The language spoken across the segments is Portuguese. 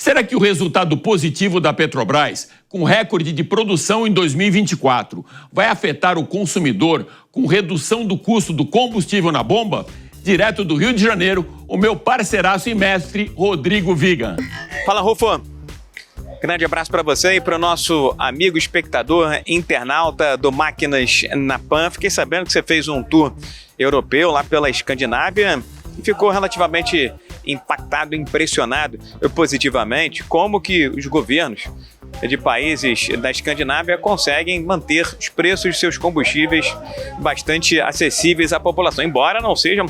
Será que o resultado positivo da Petrobras, com recorde de produção em 2024, vai afetar o consumidor com redução do custo do combustível na bomba? Direto do Rio de Janeiro, o meu parceiraço e mestre, Rodrigo Vigan. Fala, Rufo. Grande abraço para você e para o nosso amigo espectador, internauta do Máquinas na Pan. Fiquei sabendo que você fez um tour europeu lá pela Escandinávia e ficou relativamente impactado, impressionado positivamente como que os governos de países da Escandinávia conseguem manter os preços de seus combustíveis bastante acessíveis à população, embora não sejam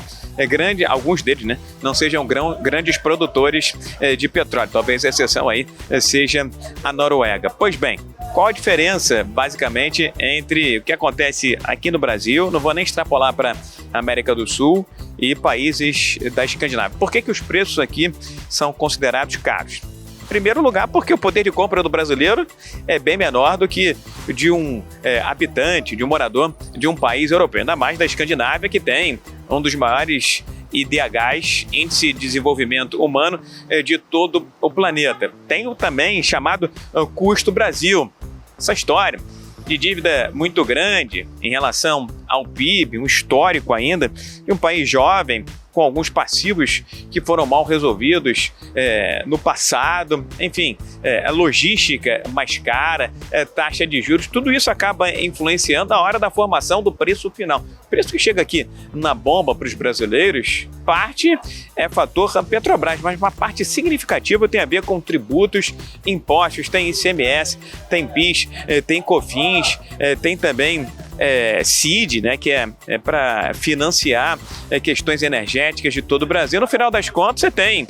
alguns deles, né, não sejam grandes produtores de petróleo. Talvez a exceção aí seja a Noruega. Pois bem, qual a diferença, basicamente, entre o que acontece aqui no Brasil, não vou nem extrapolar para a América do Sul e países da Escandinávia? Por que os preços aqui são considerados caros? Em primeiro lugar, porque o poder de compra do brasileiro é bem menor do que de um habitante, de um morador de um país europeu, ainda mais da Escandinávia, que tem um dos maiores IDHs, Índice de Desenvolvimento Humano, de todo o planeta. Tem o também chamado Custo Brasil. Essa história de dívida muito grande em relação ao PIB, um histórico ainda, e um país jovem, com alguns passivos que foram mal resolvidos no passado, enfim, a logística mais cara, taxa de juros, tudo isso acaba influenciando a hora da formação do preço final. O preço que chega aqui na bomba para os brasileiros, parte é fator Petrobras, mas uma parte significativa tem a ver com tributos, impostos, tem ICMS, tem PIS, tem COFINS, tem também CID, né, que é para financiar questões energéticas de todo o Brasil. No final das contas, você tem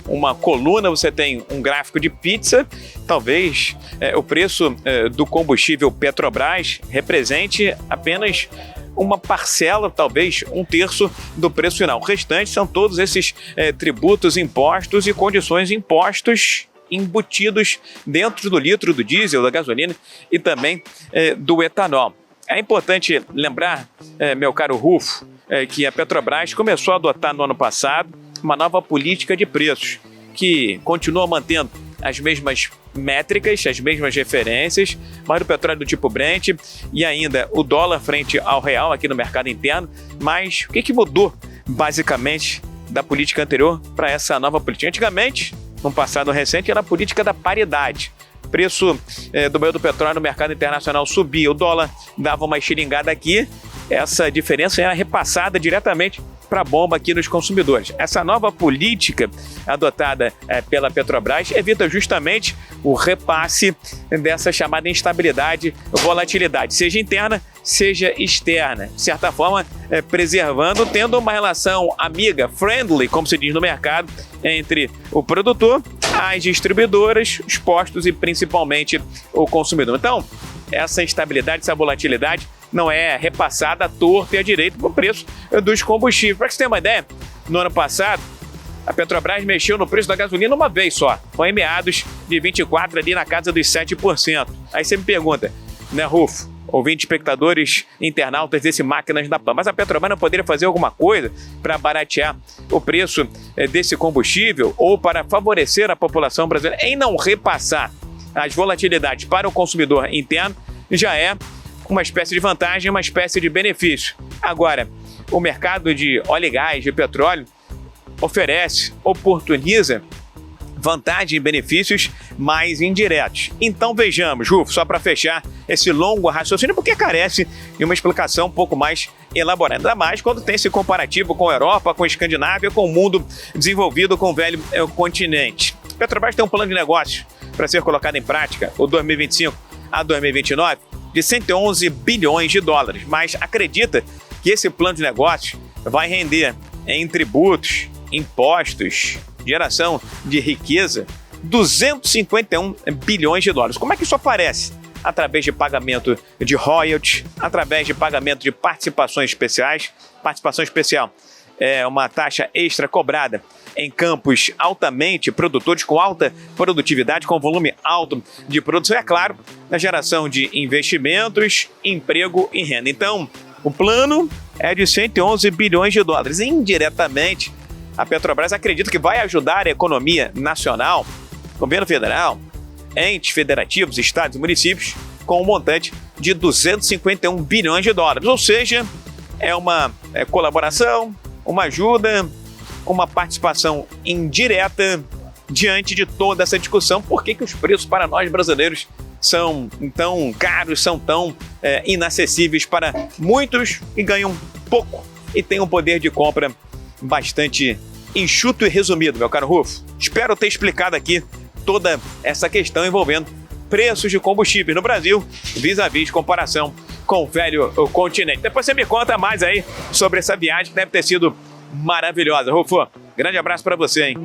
uma coluna, você tem um gráfico de pizza. Talvez o preço do combustível Petrobras represente apenas uma parcela, talvez um terço do preço final. O restante são todos esses tributos, impostos e condições impostos embutidos dentro do litro do diesel, da gasolina e também do etanol. É importante lembrar, meu caro Rufo, que a Petrobras começou a adotar no ano passado uma nova política de preços, que continua mantendo as mesmas métricas, as mesmas referências, mas o petróleo do tipo Brent e ainda o dólar frente ao real aqui no mercado interno. Mas o que mudou, basicamente, da política anterior para essa nova política? Antigamente, no passado recente, era a política da paridade. O preço do barril do petróleo no mercado internacional subia, o dólar dava uma xiringada aqui, essa diferença era repassada diretamente para a bomba aqui nos consumidores. Essa nova política adotada pela Petrobras evita justamente o repasse dessa chamada instabilidade, volatilidade, seja interna, seja externa, de certa forma preservando, tendo uma relação amiga, friendly, como se diz no mercado, entre o produtor, as distribuidoras, os postos e principalmente o consumidor. Então, essa instabilidade, essa volatilidade não é repassada à torta e à direita para o preço dos combustíveis. Para que você tenha uma ideia, no ano passado, a Petrobras mexeu no preço da gasolina uma vez só. Foi em meados de 24, ali na casa dos 7%. Aí você me pergunta, né, Rufo, ouvintes, espectadores, internautas desse Máquinas da Pan, mas a Petrobras não poderia fazer alguma coisa para baratear o preço desse combustível ou para favorecer a população brasileira em não repassar as volatilidades para o consumidor interno? Já é uma espécie de vantagem, uma espécie de benefício. Agora, o mercado de óleo e gás, de petróleo, oportuniza vantagem e benefícios mais indiretos. Então vejamos, Rufo, só para fechar esse longo raciocínio, porque carece de uma explicação um pouco mais elaborada, ainda mais quando tem esse comparativo com a Europa, com a Escandinávia, com o mundo desenvolvido, com o velho continente. Petrobras tem um plano de negócio para ser colocado em prática, o 2025 a 2029, de 111 bilhões de dólares, mas acredita que esse plano de negócio vai render em tributos, impostos, geração de riqueza, 251 bilhões de dólares. Como é que isso aparece? Através de pagamento de royalties, através de pagamento de participações especiais. Participação especial é uma taxa extra cobrada em campos altamente produtores, com alta produtividade, com volume alto de produção, e, é claro, na geração de investimentos, emprego e renda. Então, o plano é de 111 bilhões de dólares. Indiretamente, a Petrobras acredita que vai ajudar a economia nacional governo federal, entes federativos, estados e municípios, com um montante de 251 bilhões de dólares. Ou seja, é uma colaboração, uma ajuda, uma participação indireta diante de toda essa discussão. Por que os preços para nós brasileiros são tão caros, são tão inacessíveis para muitos que ganham pouco e têm um poder de compra bastante enxuto e resumido, meu caro Rufo? Espero ter explicado aqui toda essa questão envolvendo preços de combustíveis no Brasil, vis-à-vis comparação com o velho continente. Depois você me conta mais aí sobre essa viagem que deve ter sido maravilhosa. Rufo, grande abraço para você, hein?